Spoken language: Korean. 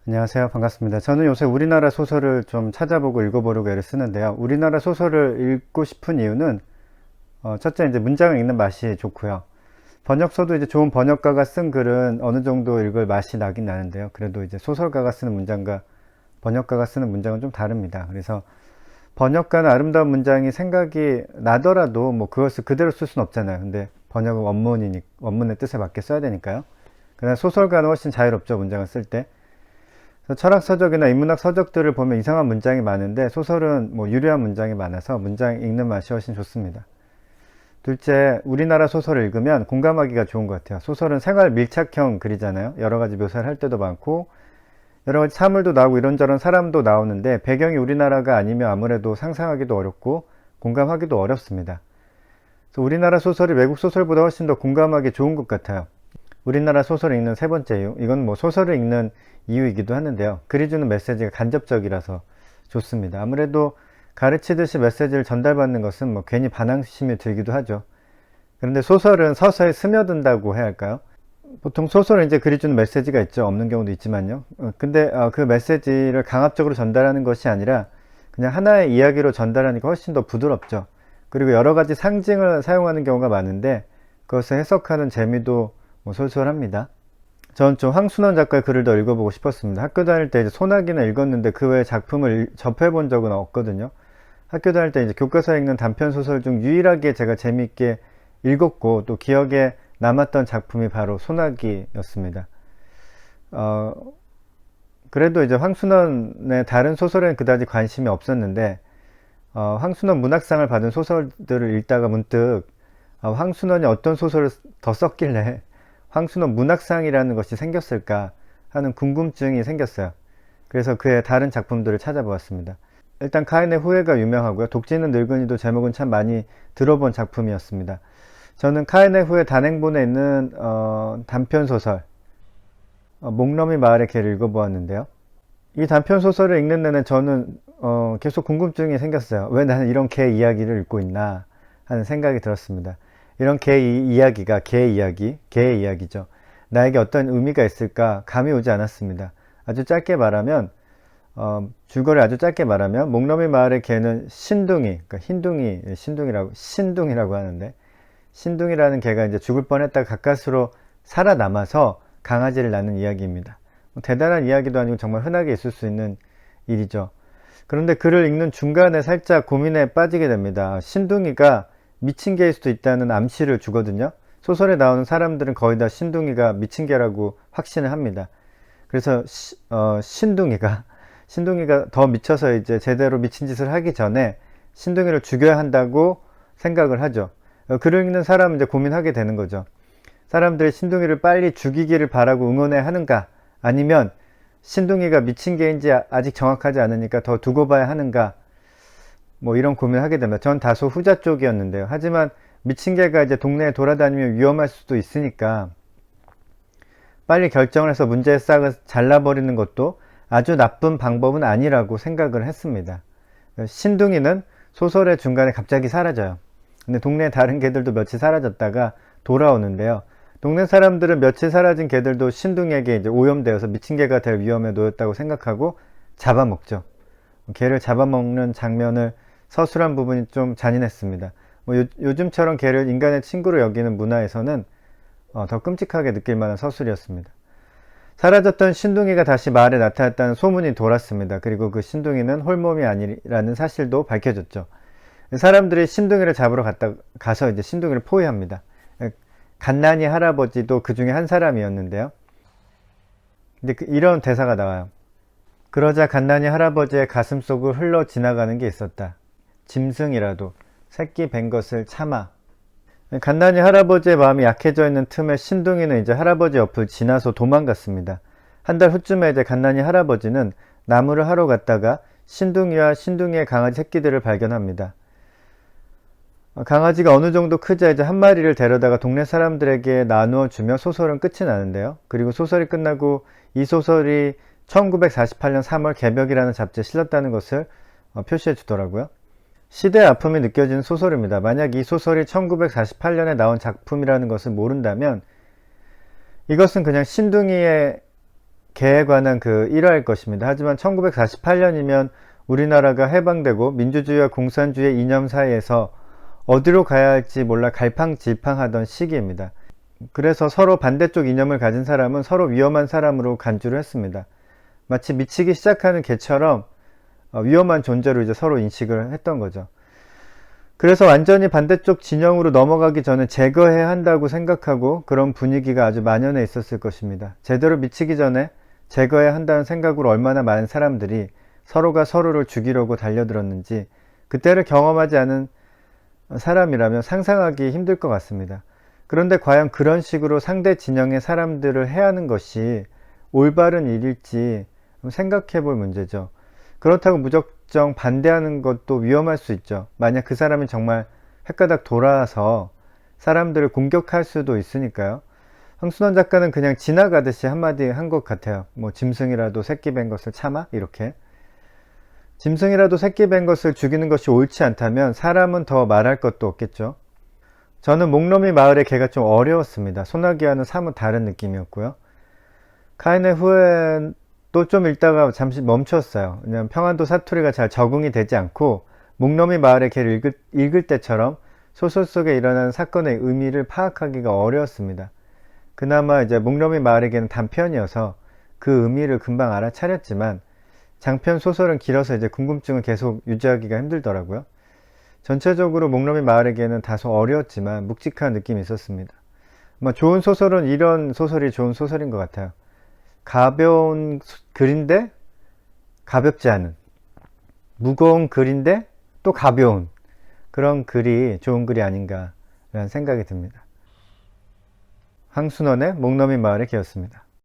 안녕하세요. 반갑습니다. 저는 요새 우리나라 소설을 좀 찾아보고 읽어보려고 애를 쓰는데요. 우리나라 소설을 읽고 싶은 이유는 첫째 이제 문장을 읽는 맛이 좋고요. 번역서도 이제 좋은 번역가가 쓴 글은 어느 정도 읽을 맛이 나긴 나는데요. 그래도 이제 소설가가 쓰는 문장과 번역가가 쓰는 문장은 좀 다릅니다. 그래서 번역가는 아름다운 문장이 생각이 나더라도 뭐 그것을 그대로 쓸 수는 없잖아요. 근데 번역은 원문의 뜻에 맞게 써야 되니까요. 그러나 소설가는 훨씬 자유롭죠. 문장을 쓸 때. 철학 서적이나 인문학 서적들을 보면 이상한 문장이 많은데 소설은 뭐 유려한 문장이 많아서 문장 읽는 맛이 훨씬 좋습니다. 둘째, 우리나라 소설을 읽으면 공감하기가 좋은 것 같아요. 소설은 생활 밀착형 글이잖아요. 여러 가지 묘사를 할 때도 많고 여러 가지 사물도 나오고 이런저런 사람도 나오는데 배경이 우리나라가 아니면 아무래도 상상하기도 어렵고 공감하기도 어렵습니다. 그래서 우리나라 소설이 외국 소설보다 훨씬 더 공감하기 좋은 것 같아요. 우리나라 소설을 읽는 세 번째 이유, 이건 뭐 소설을 읽는 이유이기도 하는데요. 글이 주는 메시지가 간접적이라서 좋습니다. 아무래도 가르치듯이 메시지를 전달받는 것은 뭐 괜히 반항심이 들기도 하죠. 그런데 소설은 서서히 스며든다고 해야 할까요? 보통 소설은 이제 글이 주는 메시지가 있죠. 없는 경우도 있지만요. 근데 그 메시지를 강압적으로 전달하는 것이 아니라 그냥 하나의 이야기로 전달하니까 훨씬 더 부드럽죠. 그리고 여러 가지 상징을 사용하는 경우가 많은데 그것을 해석하는 재미도 뭐 솔솔합니다. 전 좀 황순원 작가의 글을 더 읽어보고 싶었습니다. 학교 다닐 때 이제 소나기나 읽었는데 그 외에 작품을 접해본 적은 없거든요. 학교 다닐 때 이제 교과서에 읽는 단편 소설 중 유일하게 제가 재미있게 읽었고 또 기억에 남았던 작품이 바로 소나기였습니다. 그래도 이제 황순원의 다른 소설에는 그다지 관심이 없었는데 황순원 문학상을 받은 소설들을 읽다가 문득 황순원이 어떤 소설을 더 썼길래 황순원 문학상이라는 것이 생겼을까 하는 궁금증이 생겼어요. 그래서 그의 다른 작품들을 찾아보았습니다. 일단 카인의 후예가 유명하고요. 독지는 늙은이도 제목은 참 많이 들어본 작품이었습니다. 저는 카인의 후예 단행본에 있는 단편소설 목넘이 마을의 개를 읽어보았는데요. 이 단편소설을 읽는 내내 저는 계속 궁금증이 생겼어요. 왜 나는 이런 개 이야기를 읽고 있나 하는 생각이 들었습니다. 이런 개의 이야기죠. 나에게 어떤 의미가 있을까 감이 오지 않았습니다. 아주 짧게 말하면 줄거리 아주 짧게 말하면 목넘이 마을의 개는 신둥이, 그러니까 신둥이라고 하는데 신둥이라는 개가 이제 죽을 뻔했다가 가까스로 살아남아서 강아지를 낳는 이야기입니다. 대단한 이야기도 아니고 정말 흔하게 있을 수 있는 일이죠. 그런데 글을 읽는 중간에 살짝 고민에 빠지게 됩니다. 신둥이가 미친 개일 수도 있다는 암시를 주거든요. 소설에 나오는 사람들은 거의 다 신둥이가 미친 개라고 확신을 합니다. 그래서 신둥이가 더 미쳐서 이제 제대로 미친 짓을 하기 전에 신둥이를 죽여야 한다고 생각을 하죠. 글을 읽는 사람은 이제 고민하게 되는 거죠. 사람들이 신둥이를 빨리 죽이기를 바라고 응원해야 하는가, 아니면 신둥이가 미친 개인지 아직 정확하지 않으니까 더 두고 봐야 하는가, 뭐 이런 고민을 하게 됩니다. 전 다소 후자 쪽이었는데요. 하지만 미친 개가 이제 동네에 돌아다니면 위험할 수도 있으니까 빨리 결정을 해서 문제의 싹을 잘라버리는 것도 아주 나쁜 방법은 아니라고 생각을 했습니다. 신둥이는 소설의 중간에 갑자기 사라져요. 근데 동네 다른 개들도 며칠 사라졌다가 돌아오는데요. 동네 사람들은 며칠 사라진 개들도 신둥이에게 이제 오염되어서 미친 개가 될 위험에 놓였다고 생각하고 잡아먹죠. 개를 잡아먹는 장면을 서술한 부분이 좀 잔인했습니다. 뭐 요즘처럼 개를 인간의 친구로 여기는 문화에서는 더 끔찍하게 느낄 만한 서술이었습니다. 사라졌던 신둥이가 다시 마을에 나타났다는 소문이 돌았습니다. 그리고 그 신둥이는 홀몸이 아니라는 사실도 밝혀졌죠. 사람들이 신둥이를 잡으러 가서 이제 신둥이를 포위합니다. 갓난이 할아버지도 그 중에 한 사람이었는데요. 근데 이런 대사가 나와요. 그러자 갓난이 할아버지의 가슴 속을 흘러 지나가는 게 있었다. 짐승이라도 새끼 뵌 것을 참아. 갓난이 할아버지의 마음이 약해져 있는 틈에 신둥이는 이제 할아버지 옆을 지나서 도망갔습니다. 한 달 후쯤에 이제 갓난이 할아버지는 나무를 하러 갔다가 신둥이와 신둥이의 강아지 새끼들을 발견합니다. 강아지가 어느 정도 크자 이제 한 마리를 데려다가 동네 사람들에게 나누어 주며 소설은 끝이 나는데요. 그리고 소설이 끝나고 이 소설이 1948년 3월 개벽이라는 잡지에 실렸다는 것을 표시해 주더라고요. 시대의 아픔이 느껴지는 소설입니다. 만약 이 소설이 1948년에 나온 작품이라는 것을 모른다면 이것은 그냥 신둥이의 개에 관한 그 일화일 것입니다. 하지만 1948년이면 우리나라가 해방되고 민주주의와 공산주의 이념 사이에서 어디로 가야 할지 몰라 갈팡질팡하던 시기입니다. 그래서 서로 반대쪽 이념을 가진 사람은 서로 위험한 사람으로 간주를 했습니다. 마치 미치기 시작하는 개처럼 위험한 존재로 이제 서로 인식을 했던 거죠. 그래서 완전히 반대쪽 진영으로 넘어가기 전에 제거해야 한다고 생각하고 그런 분위기가 아주 만연해 있었을 것입니다. 제대로 미치기 전에 제거해야 한다는 생각으로 얼마나 많은 사람들이 서로가 서로를 죽이려고 달려들었는지 그때를 경험하지 않은 사람이라면 상상하기 힘들 것 같습니다. 그런데 과연 그런 식으로 상대 진영의 사람들을 해하는 것이 올바른 일일지 생각해 볼 문제죠. 그렇다고 무작정 반대하는 것도 위험할 수 있죠. 만약 그 사람이 정말 헷가닥 돌아서 사람들을 공격할 수도 있으니까요. 황순원 작가는 그냥 지나가듯이 한마디 한 것 같아요. 뭐 짐승이라도 새끼 뵌 것을 참아? 이렇게. 짐승이라도 새끼 뵌 것을 죽이는 것이 옳지 않다면 사람은 더 말할 것도 없겠죠. 저는 목넘이 마을의 개가 좀 어려웠습니다. 소나기와는 사뭇 다른 느낌이었고요. 카인의 후에도 좀 읽다가 잠시 멈췄어요. 왜냐하면 평안도 사투리가 잘 적응이 되지 않고 목넘이 마을의 개를 읽을 때처럼 소설 속에 일어나는 사건의 의미를 파악하기가 어려웠습니다. 그나마 이제 목넘이 마을의 개는 단편이어서 그 의미를 금방 알아차렸지만 장편 소설은 길어서 이제 궁금증을 계속 유지하기가 힘들더라고요. 전체적으로 목넘이 마을의 개는 다소 어려웠지만 묵직한 느낌이 있었습니다. 좋은 소설은 이런 소설이 좋은 소설인 것 같아요. 가벼운 글인데 가볍지 않은, 무거운 글인데 또 가벼운 그런 글이 좋은 글이 아닌가 라는 생각이 듭니다. 황순원의 목넘이 마을의 개였습니다.